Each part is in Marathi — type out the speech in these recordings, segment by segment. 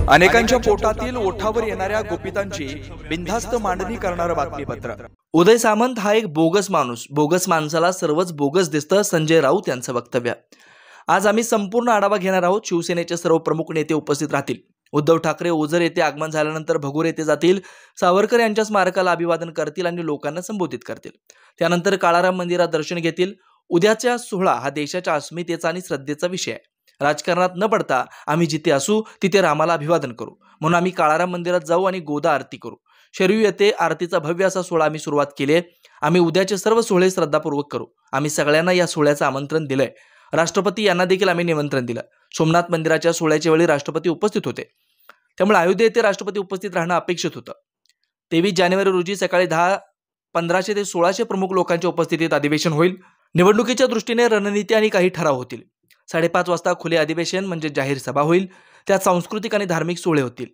अनेकांच्या पोटातील ओठावर येणाऱ्या गुपितांची बिनधास्त मांडणी करणारं बातमीपत्र। उदय सामंत हा एक बोगस माणूस, बोगस माणसाला सर्वच बोगस दिसतं, संजय राऊत यांचं वक्तव्य। आज आम्ही संपूर्ण आढावा घेणार आहोत। शिवसेनेचे सर्व प्रमुख नेते उपस्थित राहतील। उद्धव ठाकरे ओझर येथे आगमन झाल्यानंतर भगूर येथे जातील, सावरकर यांच्या स्मारकाला अभिवादन करतील आणि लोकांना संबोधित करतील। त्यानंतर काळाराम मंदिरात दर्शन घेतील। उद्याचा सोहळा हा देशाच्या अस्मितेचा आणि श्रद्धेचा विषय आहे। राजकारणात न पडता आम्ही जिथे असू तिथे रामाला अभिवादन करू, म्हणून आम्ही काळाराम मंदिरात जाऊ आणि गोदा आरती करू। शरयू येथे आरतीचा भव्य असा सोहळा आम्ही सुरुवात केली आहे। आम्ही उद्याचे सर्व सोहळे श्रद्धापूर्वक करू। आम्ही सगळ्यांना या सोहळ्याचं आमंत्रण दिलंय। राष्ट्रपती यांना देखील आम्ही निमंत्रण दिलं। सोमनाथ मंदिराच्या सोहळ्याच्या वेळी राष्ट्रपती उपस्थित होते, त्यामुळे अयोध्ये येथे राष्ट्रपती उपस्थित राहणं अपेक्षित होतं। 23 जानेवारी रोजी सकाळी 1500 ते 1600 प्रमुख लोकांच्या उपस्थितीत अधिवेशन होईल। निवडणुकीच्या दृष्टीने रणनीती आणि काही ठराव होतील। 5:30 वाजता खुले अधिवेशन म्हणजे जाहीर सभा होईल। त्यात सांस्कृतिक आणि धार्मिक सोहळे होतील।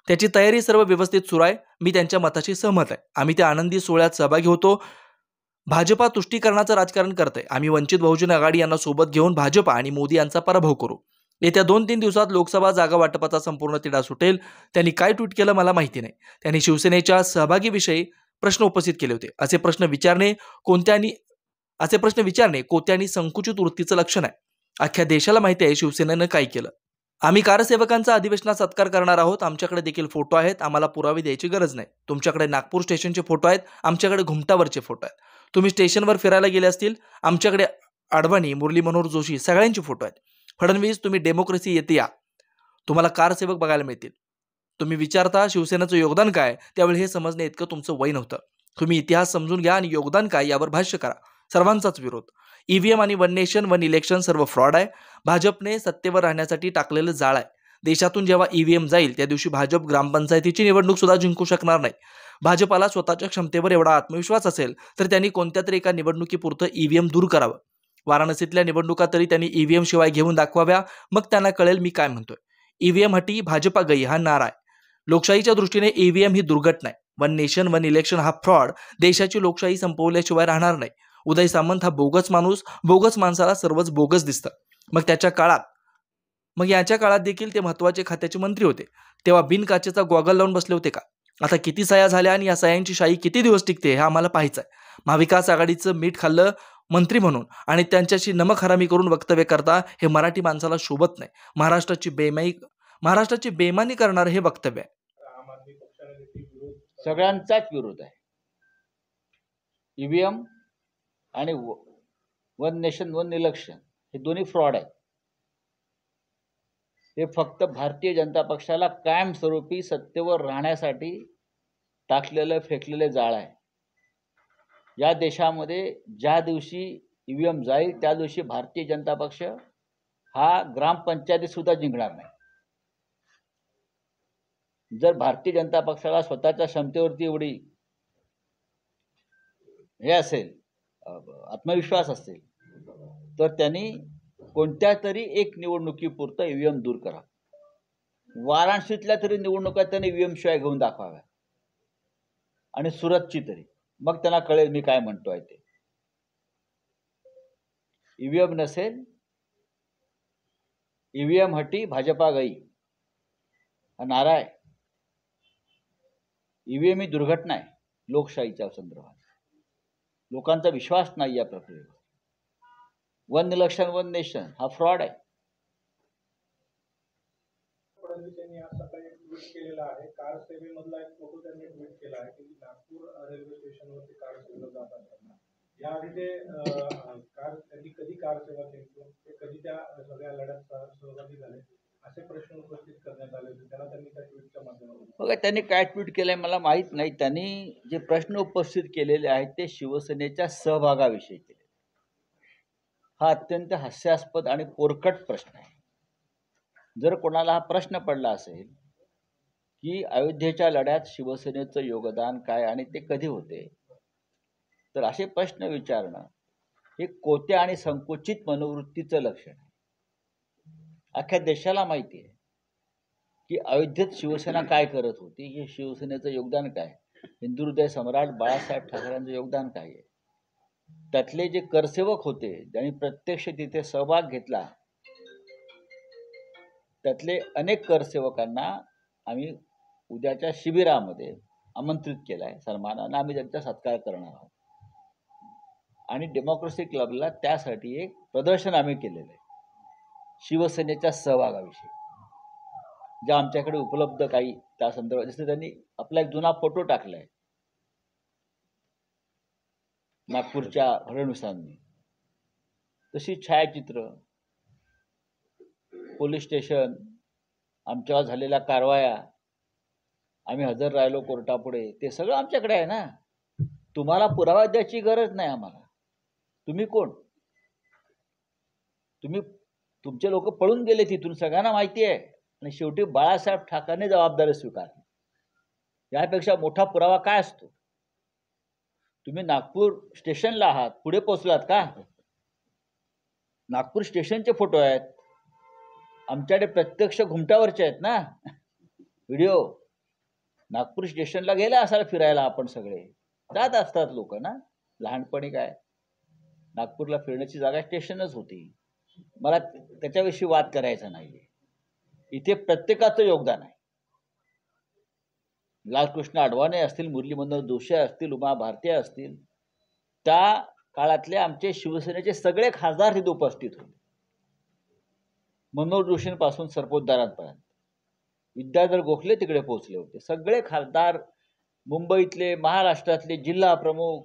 त्याची तयारी सर्व व्यवस्थित सुरू आहे। मी त्यांच्या मताशी सहमत आहे। आम्ही त्या आनंदी सोहळ्यात सहभागी होतो। भाजपा तुष्टीकरणाचं राजकारण करते। आम्ही वंचित बहुजन आघाडी यांना सोबत घेऊन भाजपा आणि मोदी यांचा पराभव करू। येत्या 2-3 दिवसात लोकसभा जागा वाटपाचा संपूर्ण तिढा सुटेल। त्यांनी काय ट्विट केलं मला माहिती नाही। त्यांनी शिवसेनेच्या सहभागीविषयी प्रश्न उपस्थित केले होते। असे प्रश्न विचारणे कोत्यानी संकुचित वृत्तीचं लक्षण आहे। अख्ख्या देशाला माहिती आहे शिवसेनेनं काय केलं। आम्ही कारसेवकांचा अधिवेशनात सत्कार करणार आहोत। आमच्याकडे देखील फोटो आहेत। आम्हाला पुरावे द्यायची गरज नाही। तुमच्याकडे नागपूर स्टेशनचे फोटो आहेत, आमच्याकडे घुमटावरचे फोटो आहेत। तुम्ही स्टेशनवर फिरायला गेले असतील, आमच्याकडे अडवाणी, मुरली मनोहर जोशी सगळ्यांचे फोटो आहेत। फडणवीस, तुम्ही डेमोक्रेसी येते या, तुम्हाला कारसेवक बघायला मिळतील। तुम्ही विचारता शिवसेनेचं योगदान काय, त्यावेळी हे समजणे इतकं तुमचं वय नव्हतं। तुम्ही इतिहास समजून घ्या आणि योगदान काय यावर भाष्य करा। सर्वांचाच विरोध। ईव्हीएम आणि वन नेशन वन इलेक्शन सर्व फ्रॉड आहे। भाजपने सत्तेवर राहण्यासाठी टाकलेलं जाळ आहे। देशातून जेव्हा ईव्हीएम जाईल त्या दिवशी भाजप ग्रामपंचायतीची निवडणूक सुद्धा जिंकू शकणार नाही। भाजपाला स्वतःच्या क्षमतेवर एवढा आत्मविश्वास असेल तर त्यांनी कोणत्या तरी एका निवडणुकीपुरतं ईव्हीएम दूर करावं। वाराणसीतल्या निवडणुका तरी त्यांनी ईव्हीएम शिवाय घेऊन दाखवाव्या, मग त्यांना कळेल मी काय म्हणतोय। ईव्हीएम हटी भाजपा गई हा नारा आहे। लोकशाहीच्या दृष्टीने ईव्हीएम ही दुर्घटना आहे। वन नेशन वन इलेक्शन हा फ्रॉड देशाची लोकशाही संपवल्याशिवाय राहणार नाही। उदय सामंत हा बोगस माणूस, बोगस माणसाला सर्वच बोगस दिसतं। मग याच्या काळात देखील ते महत्त्वाचे खात्याचे मंत्री होते, तेव्हा बिनकाचेचा गॉगल लावून बसले होते का? आता किती सह्या झाल्या आणि या सह्यांची शाही किती दिवस टिकते हे आम्हाला पाहायचं आहे। महाविकास आघाडीचं मीठ खाल्लं मंत्री म्हणून आणि त्यांच्याशी नमक हरामी करून वक्तव्य करता हे मराठी माणसाला शोभत नाही। महाराष्ट्राची बेमानी करणारं हे वक्तव्य आहे। सगळ्यांचाच विरोध आहे। ईव्हीएम आणि वन नेशन वन इलेक्शन हे दोन्ही फ्रॉड आहे। हे फक्त भारतीय जनता पक्षाला कायमस्वरूपी सत्तेवर राहण्यासाठी टाकलेलं फेकलेले जाळ आहे। या देशामध्ये ज्या दिवशी ईव्हीएम जाईल त्या दिवशी भारतीय जनता पक्ष हा ग्रामपंचायती सुद्धा जिंकणार नाही। जर भारतीय जनता पक्षाला स्वतःच्या क्षमतेवरती एवढी हे असेल, आत्मविश्वास असेल, तर त्यांनी कोणत्या तरी एक निवडणुकीपुरतं ईव्हीएम दूर करा। वाराणसीतल्या तरी निवडणुका त्यांनी ईव्हीएम शिवाय घेऊन दाखवाव्या आणि सुरतची तरी, मग त्यांना कळेल मी काय म्हणतोय ते। ईव्हीएम नसेल, ईव्हीएम हटी भाजपा गई हा नारा आहे। ईव्हीएम ही दुर्घटना आहे लोकशाहीच्या संदर्भात। लोकांचा विश्वास नाही या प्रक्रियेवर। वन इलेक्शन वन नेशन हा फ्रॉड आहे। फडणवीसांनी आज सकाळी ट्विट केलेला आहे। कार सेवेमधला एक फोटो त्यांनी ट्विट केला आहे की नागपूर रेल्वे स्टेशनवरती कार सेवेला जात असताना याआधी ते कधी कार सेवा केली, ते कधी त्या सगळ्या लढ्यात सहभागी झाले असे प्रश्न उपस्थित करण्यात आले होते। त्यांनी त्या ट्विटच्या माध्यमातून बघा त्यांनी काय ट्विट केलंय मला माहीत नाही। त्यांनी जे प्रश्न उपस्थित केलेले आहेत ते शिवसेनेच्या सहभागाविषयी केले। हा अत्यंत हास्यास्पद आणि पोरकट प्रश्न आहे। जर कोणाला हा प्रश्न पडला असेल की अयोध्येच्या लढ्यात शिवसेनेचं योगदान काय आणि ते कधी होते, तर असे प्रश्न विचारणं हे कोत्या आणि संकुचित मनोवृत्तीचं लक्षण आहे। अख्ख्या देशाला माहिती आहे की अयोध्येत शिवसेना काय करत होती, हे शिवसेनेचं योगदान काय, हिंदू हृदय सम्राट बाळासाहेब ठाकरेंचं योगदान काय आहे। त्यातले जे करसेवक होते ज्यांनी प्रत्यक्ष तिथे सहभाग घेतला त्यातले अनेक करसेवकांना आम्ही उद्याच्या शिबिरामध्ये आमंत्रित केलं आहे सन्मानानं. आम्ही त्यांचा सत्कार करणार आहोत आणि डेमोक्रेसी क्लबला त्यासाठी एक प्रदर्शन आम्ही केलेलं आहे शिवसेनेच्या सहभागाविषयी, ज्या आमच्याकडे उपलब्ध काही त्या संदर्भात, जसं त्यांनी आपला एक जुना फोटो टाकलाय नागपूरच्या फडणवीसांनी, तशी छायाचित्र, पोलीस स्टेशन, आमच्यावर झालेल्या कारवाया, आम्ही हजर राहिलो कोर्टापुढे, ते सगळं आमच्याकडे आहे ना. तुम्हाला पुरावा द्यायची गरज नाही आम्हाला. तुम्ही कोण? तुमचे लोक पळून गेले तिथून, सगळ्यांना माहिती आहे. आणि शेवटी बाळासाहेब ठाकरेंनी जबाबदारी स्वीकारली. यापेक्षा मोठा पुरावा काय असतो? तुम्ही नागपूर स्टेशनला आहात, पुढे पोहोचलात का? नागपूर स्टेशनचे फोटो आहेत आमच्याकडे, प्रत्यक्ष घुमटावरचे आहेत ना व्हिडिओ. नागपूर स्टेशनला गेले असाल फिरायला, आपण सगळे जात असतात लोक ना. लहानपणी काय नागपूरला फिरण्याची जागा स्टेशनच होती. मला त्याच्याविषयी वाद करायचा नाहीये. इथे प्रत्येकाचं योगदान आहे. लालकृष्ण अडवाणी असतील, मुरली मनोहर जोशी असतील, उमा भारती असतील, त्या काळातले आमचे शिवसेनेचे सगळे खासदार तिथे उपस्थित होते, मनोहर जोशींपासून सरपोतदारांपर्यंत. विद्याधर गोखले तिकडे पोहोचले होते. सगळे खासदार, मुंबईतले, महाराष्ट्रातले जिल्हा प्रमुख,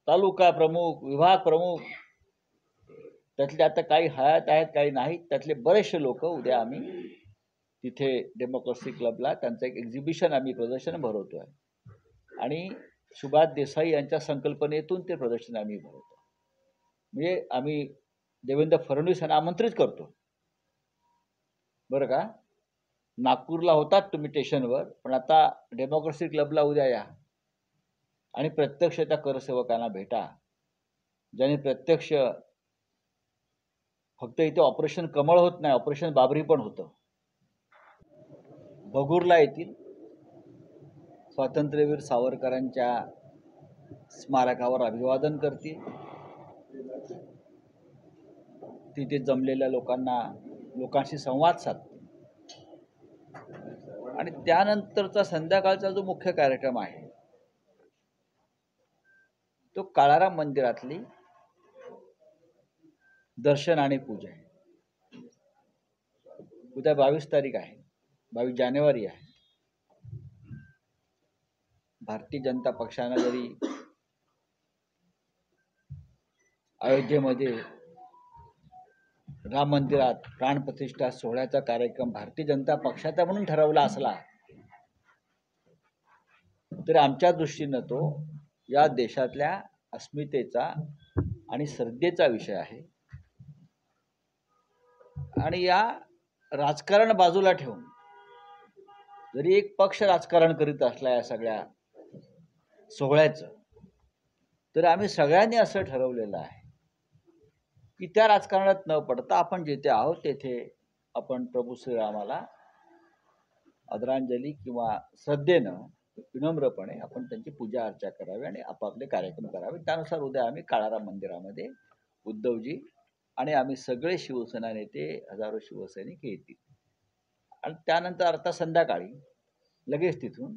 तालुका प्रमुख, विभाग प्रमुख, त्यातले आता काही हयात आहेत काही नाहीत, त्यातले बरेचसे लोक उद्या आम्ही तिथे डेमोक्रेसी क्लबला त्यांचं एक एक्झिबिशन, आम्ही प्रदर्शन भरवतो आहे आणि सुभाष देसाई यांच्या संकल्पनेतून ते प्रदर्शन आम्ही भरवतो. म्हणजे आम्ही देवेंद्र फडणवीस यांना आमंत्रित करतो, बरं का. नागपूरला होतात तुम्ही स्टेशनवर, पण आता डेमोक्रेसी क्लबला उद्या या आणि प्रत्यक्ष त्या करसेवकांना भेटा, ज्याने प्रत्यक्ष फक्त इथे ऑपरेशन कमळ होत नाही, ऑपरेशन बाबरी पण होतं. भगूरला येतील, स्वातंत्र्यवीर सावरकरांच्या स्मारकावर अभिवादन करतील, तिथे जमलेल्या लोकांशी संवाद साधतील आणि त्यानंतरचा संध्याकाळचा जो मुख्य कार्यक्रम आहे तो काळाराम मंदिरातली दर्शन आणि पूजा आहे. उद्या 22 तारीख आहे, 22 जानेवारी आहे. भारतीय जनता पक्षानं जरी अयोध्येमध्ये राम मंदिरात प्राणप्रतिष्ठा सोहळ्याचा कार्यक्रम भारतीय जनता पक्षाचा म्हणून ठरवला असला, तर आमच्या दृष्टीनं तो या देशातल्या अस्मितेचा आणि श्रद्धेचा विषय आहे. आणि या राजकारण बाजूला ठेवून जरी एक पक्ष राजकारण करीत असला या सगळ्या सोहळ्याचं, तर आम्ही सगळ्यांनी असं ठरवलेलं आहे की त्या राजकारणात न पडता आपण जिथे आहोत तेथे आपण प्रभू श्रीरामाला आदरांजली किंवा श्रद्धेनं विनम्रपणे आपण त्यांची पूजा अर्चा करावी आणि आपापले कार्यक्रम करावे. त्यानुसार उद्या आम्ही काळाराम मंदिरामध्ये उद्धवजी आणि आम्ही सगळे शिवसेना नेते, हजारो शिवसैनिक येतील आणि त्यानंतर आता संध्याकाळी लगेच तिथून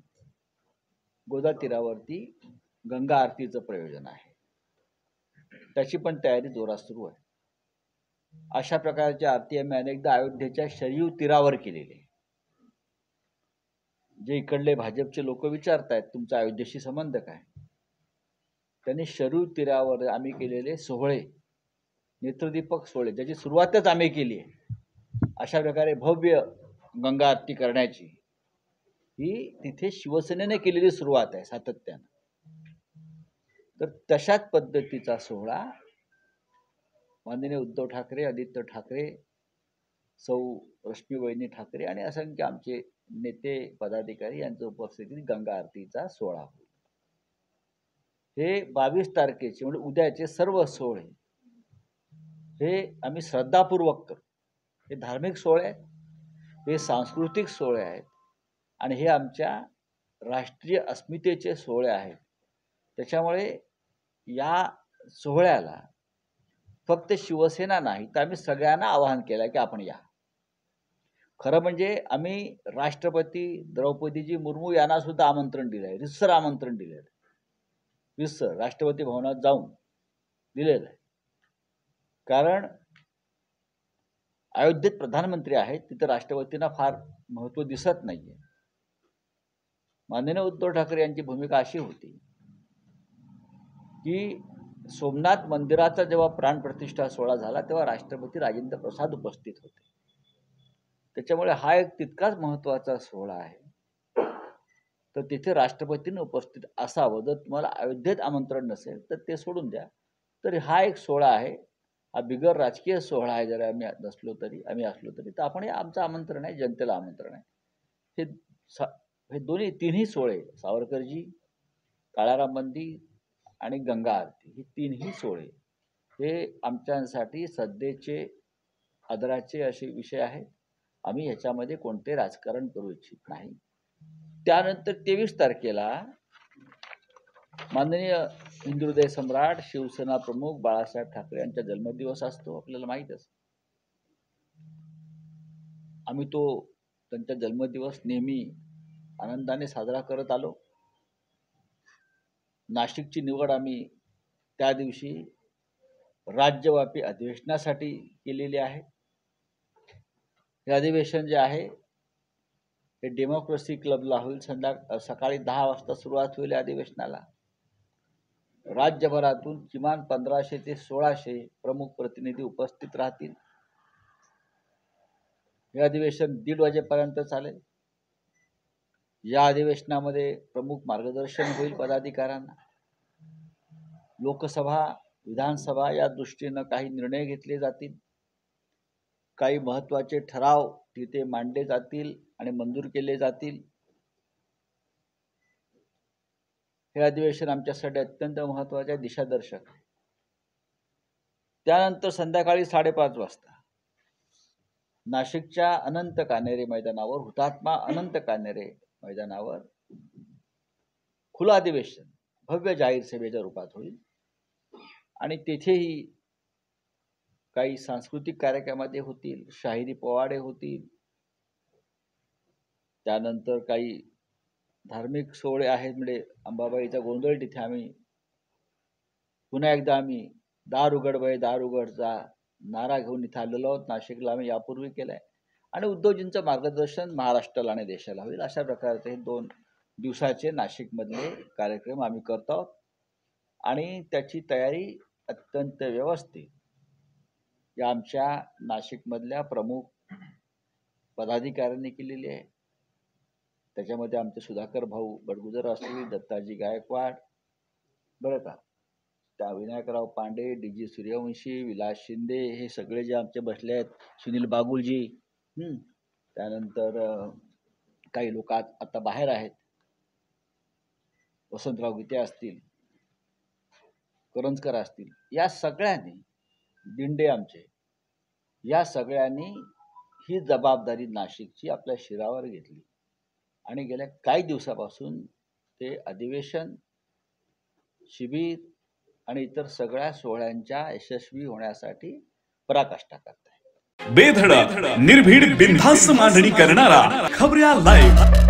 गोदा तीरावरती गंगा आरतीचं प्रयोजन आहे. त्याची पण तयारी जोरात सुरू आहे. अशा प्रकारची आरती आम्ही अनेकदा अयोध्येच्या शरयू तीरावर केलेली आहे. जे इकडले भाजपचे लोक विचारतायत तुमचा अयोध्येशी संबंध काय, त्यांनी शरयू तीरावर आम्ही केलेले सोहळे, नेत्रदीपक सोहळे, ज्याची सुरुवातच आम्ही केली आहे, अशा प्रकारे भव्य गंगा आरती करण्याची ही तिथे शिवसेनेने केलेली सुरुवात आहे सातत्यानं. तर तशाच पद्धतीचा सोहळा माननीय उद्धव ठाकरे, आदित्य ठाकरे, सौ रश्मीवहिनी ठाकरे आणि असंख्य आमचे नेते पदाधिकारी यांच्या उपस्थितीत गंगा आरतीचा सोहळा होईल. हे 22 तारखेचे म्हणजे उद्याचे सर्व सोहळे हे आम्ही श्रद्धापूर्वक करतो. हे धार्मिक सोहळे आहेत, हे सांस्कृतिक सोहळे आहेत आणि हे आमच्या राष्ट्रीय अस्मितेचे सोहळे आहेत. त्याच्यामुळे या सोहळ्याला फक्त शिवसेना नाही तर आम्ही सगळ्यांना आवाहन केलं की आपण या. खरं म्हणजे आम्ही राष्ट्रपती द्रौपदीजी मुर्मू यांना सुद्धा आमंत्रण दिलं आहे, रितसर आमंत्रण दिलेलं आहे, रितसर राष्ट्रपती भवनात जाऊन दिलेलं आहे. कारण अयोध्येत प्रधानमंत्री आहेत, तिथं राष्ट्रपतींना फार महत्त्व दिसत नाहीये. माननीय उद्धव ठाकरे यांची भूमिका अशी होती की सोमनाथ मंदिराचा जेव्हा प्राणप्रतिष्ठा सोहळा झाला तेव्हा राष्ट्रपती राजेंद्र प्रसाद उपस्थित होते. त्याच्यामुळे हा एक तितकाच महत्त्वाचा सोहळा आहे, तर तिथे राष्ट्रपतींनी उपस्थित असावं. जर तुम्हाला अयोध्येत आमंत्रण नसेल तर ते सोडून द्या. तर हा एक सोहळा आहे, हा बिगर राजकीय सोहळा आहे. जर आम्ही असलो तरी तर आपण हे आमचं आमंत्रण आहे, जनतेला आमंत्रण आहे. हे तिन्ही सोहळे, सावरकरजी, काळाराम मंदिर आणि गंगा आरती, ही तिन्ही सोहळे हे आमच्यासाठी सध्याचे आदराचे असे विषय आहेत. आम्ही ह्याच्यामध्ये कोणते राजकारण करू इच्छित नाही. त्यानंतर 23 तारखेला माननीय हिंदुहृदय सम्राट शिवसेना प्रमुख बाळासाहेब ठाकरे यांचा जन्मदिवस असतो, आपल्याला माहीत असतो. आम्ही तो त्यांचा जन्मदिवस नेहमी आनंदाने साजरा करत आलो. नाशिकची निवड आम्ही त्या दिवशी राज्यव्यापी अधिवेशनासाठी केलेली आहे. हे अधिवेशन जे आहे हे डेमोक्रेसी क्लबला होईल. सकाळी 10 वाजता सुरुवात होईल अधिवेशनाला. राज्यभरातून किमान 1500 ते 1600 प्रमुख प्रतिनिधी उपस्थित राहतील. हे अधिवेशन 1:30 वाजेपर्यंत चालेल. या अधिवेशनामध्ये प्रमुख मार्गदर्शन होईल पदाधिकाऱ्यांना. लोकसभा, विधानसभा या दृष्टीनं काही निर्णय घेतले जातील. काही महत्त्वाचे ठराव तिथे मांडले जातील आणि मंजूर केले जातील. हे अधिवेशन आमच्यासाठी अत्यंत महत्त्वाचे, दिशादर्शक आहे. त्यानंतर संध्याकाळी 5:30 वाजता नाशिकच्या अनंत कान्हेरे मैदानावर, हुतात्मा अनंत कान्हेरे मैदानावर खुलं अधिवेशन भव्य जाहीर सभेच्या रूपात होईल. आणि तेथेही काही सांस्कृतिक कार्यक्रमामध्ये होतील, शाहिरी पोवाडे होतील. त्यानंतर काही धार्मिक सोहळे आहेत. म्हणजे अंबाबाईचा गोंधळ तिथे आम्ही पुन्हा एकदा दार उघड बाई दार उघडचा नारा घेऊन इथं आलेलो आहोत. नाशिकला आम्ही यापूर्वी केलाय. आणि उद्धवजींचं मार्गदर्शन महाराष्ट्राला आणि देशाला होईल. अशा प्रकारचे 2 दिवसाचे नाशिकमधले कार्यक्रम आम्ही करतो आहोत. आणि त्याची तयारी अत्यंत व्यवस्थित या आमच्या नाशिकमधल्या प्रमुख पदाधिकाऱ्यांनी केलेली आहे. त्याच्यामध्ये आमचे सुधाकर भाऊ बडगुजर असतील, दत्ताजी गायकवाड, बरं का, त्या विनायकराव पांडे, DG सूर्यवंशी, विलास शिंदे, हे सगळे जे आमचे बसले आहेत, सुनील बागुलजी, त्यानंतर काही लोक आता बाहेर आहेत, वसंतराव गीते असतील, करंजकर असतील, या सगळ्यांनी, दिंडे आमचे, या सगळ्यांनी ही जबाबदारी नाशिकची आपल्या शिरावर घेतली. आणि गेल्या काही दिवसापासून ते अधिवेशन, शिबिर आणि इतर सगळ्या सोहळ्यांच्या यशस्वी होण्यासाठी पराकाष्ठा करत आहे. बेधडक, निर्भीड, बिनधास्त मांडणी करणारा खबऱ्या लाईव्ह.